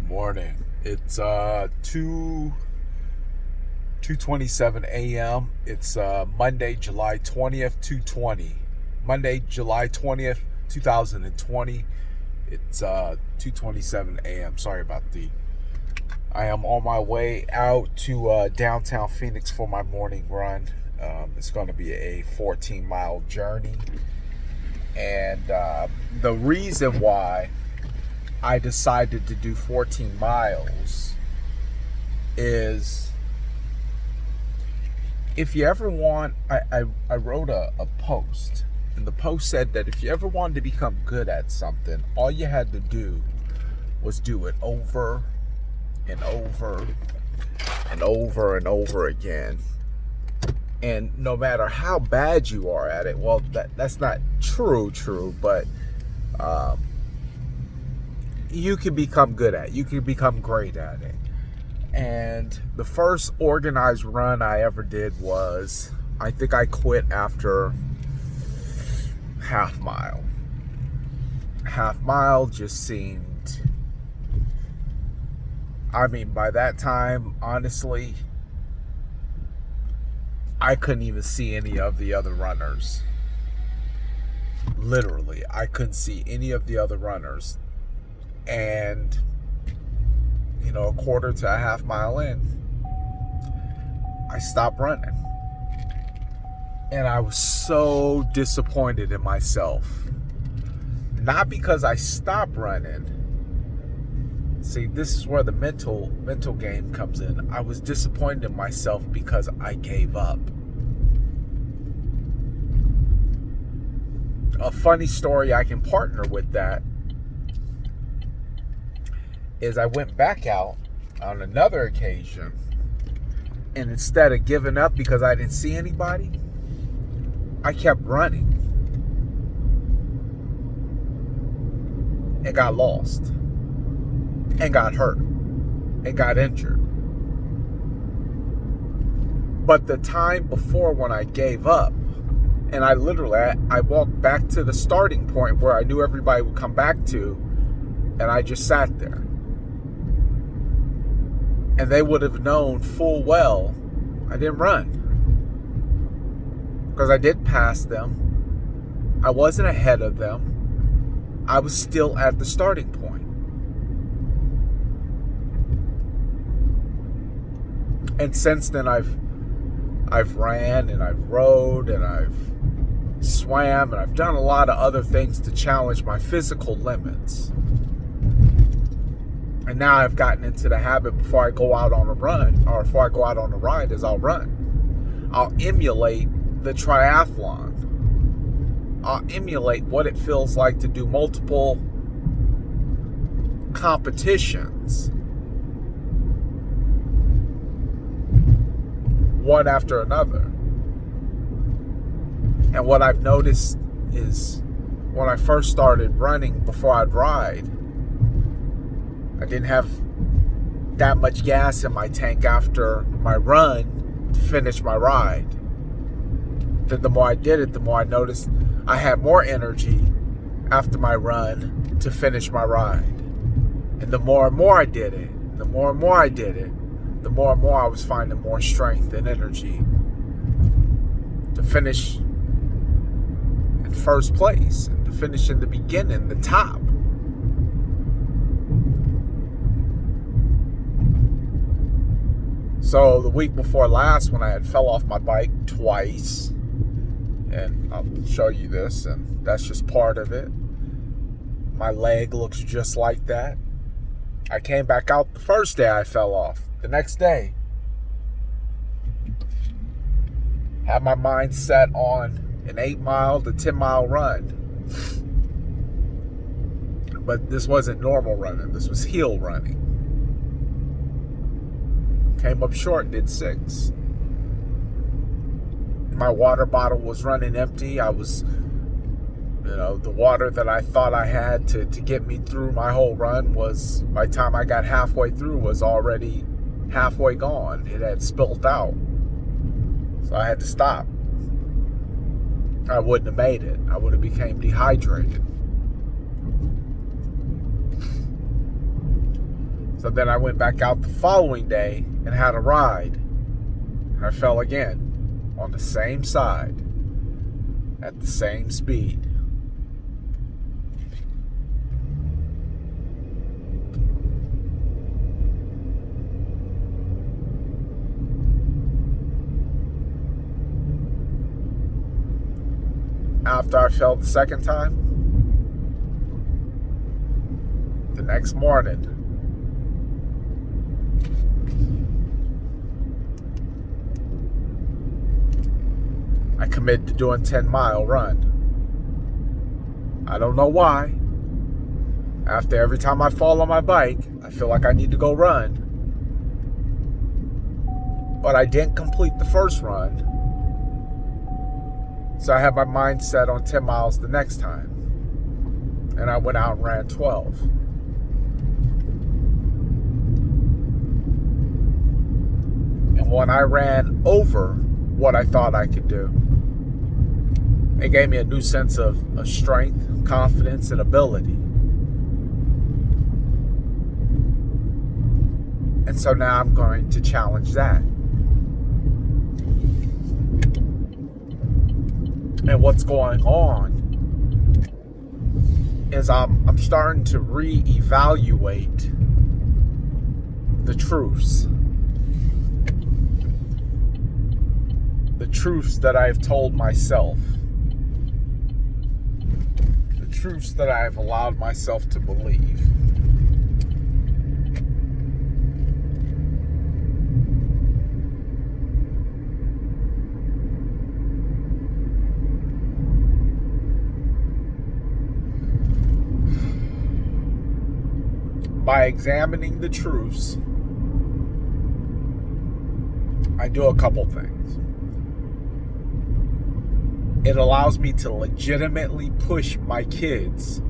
Morning. It's 2:27 a.m. It's Monday, July 20th, 220. Monday, July 20th, 2020. It's 2:27 a.m. Sorry about the. I am on my way out to downtown Phoenix for my morning run. It's going to be a 14-mile journey, and the reason why I decided to do 14 miles is if you ever want, I wrote a post, and the post said that if you ever wanted to become good at something, all you had to do was do it over and over and over and over again. And no matter how bad you are at it, well, that's not true, but you can become good at it. You can become great at it. And the first organized run I ever did was, I think I quit after half mile. Half mile just seemed, by that time, honestly, I couldn't even see any of the other runners. Literally, I couldn't see any of the other runners. And, a quarter to a half mile in, I stopped running. And I was so disappointed in myself. Not because I stopped running. See, this is where the mental game comes in. I was disappointed in myself because I gave up. A funny story I can partner with that is I went back out on another occasion, and instead of giving up because I didn't see anybody, I kept running and got lost and got hurt and got injured. But the time before, when I gave up, and I walked back to the starting point where I knew everybody would come back to, and I just sat there. And they would have known full well I didn't run. Because I did pass them. I wasn't ahead of them. I was still at the starting point. And since then I've ran and I've rode and I've swam and I've done a lot of other things to challenge my physical limits. And now I've gotten into the habit, before I go out on a run, or before I go out on a ride, is I'll run. I'll emulate the triathlon. I'll emulate what it feels like to do multiple competitions, one after another. And what I've noticed is, when I first started running, before I'd ride, I didn't have that much gas in my tank after my run to finish my ride. Then the more I did it, the more I noticed I had more energy after my run to finish my ride. And the more and more I did it, the more and more I did it, the more and more I was finding more strength and energy to finish in first place and to finish in the beginning, the top. So the week before last, when I had fell off my bike twice, and I'll show you this, and that's just part of it. My leg looks just like that. I came back out the first day I fell off. The next day, had my mind set on an 8-mile to 10-mile run. But this wasn't normal running. This was hill running. Came up short, did 6. My water bottle was running empty. I was, the water that I thought I had to get me through my whole run was, by the time I got halfway through, was already halfway gone. It had spilled out. So I had to stop. I wouldn't have made it. I would have became dehydrated. So then I went back out the following day and had a ride. And I fell again on the same side at the same speed. After I fell the second time, the next morning, I committed to doing a 10-mile run. I don't know why. After every time I fall on my bike, I feel like I need to go run. But I didn't complete the first run. So I had my mind set on 10 miles the next time. And I went out and ran 12. And when I ran over what I thought I could do, it gave me a new sense of strength, confidence, and ability. And so now I'm going to challenge that. And what's going on is I'm starting to reevaluate the truths. The truths that I've told myself. The truths that I've allowed myself to believe. By examining the truths, I do a couple things. It allows me to legitimately push my kids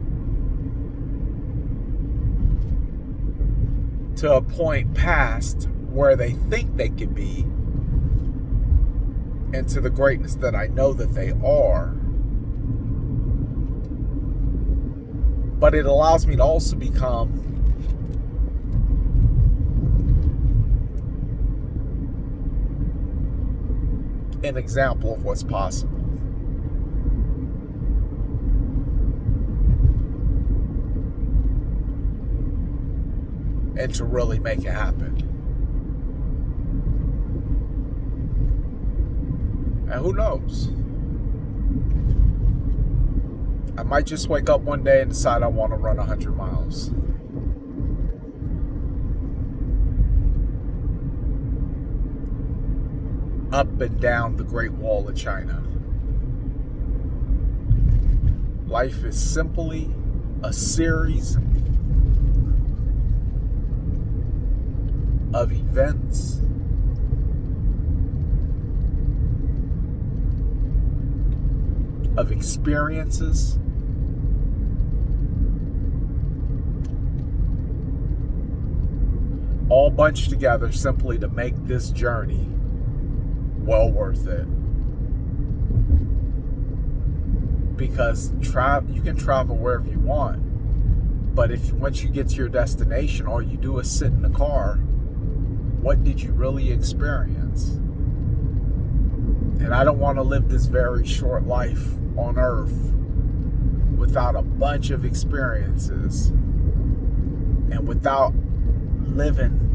to a point past where they think they could be and to the greatness that I know that they are. But it allows me to also become an example of what's possible. And to really make it happen. And who knows? I might just wake up one day and decide I want to run 100 miles. Up and down the Great Wall of China. Life is simply a series of events of experiences all bunched together simply to make this journey well worth it. Because you can travel wherever you want, but once you get to your destination, all you do is sit in the car, what did you really experience? And I don't want to live this very short life on earth without a bunch of experiences and without living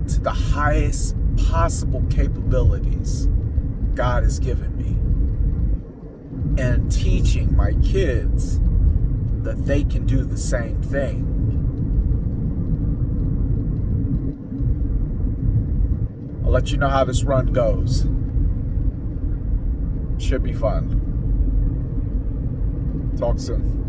to the highest possible capabilities God has given me, and teaching my kids that they can do the same thing. I'll let you know how this run goes. Should be fun. Talk soon.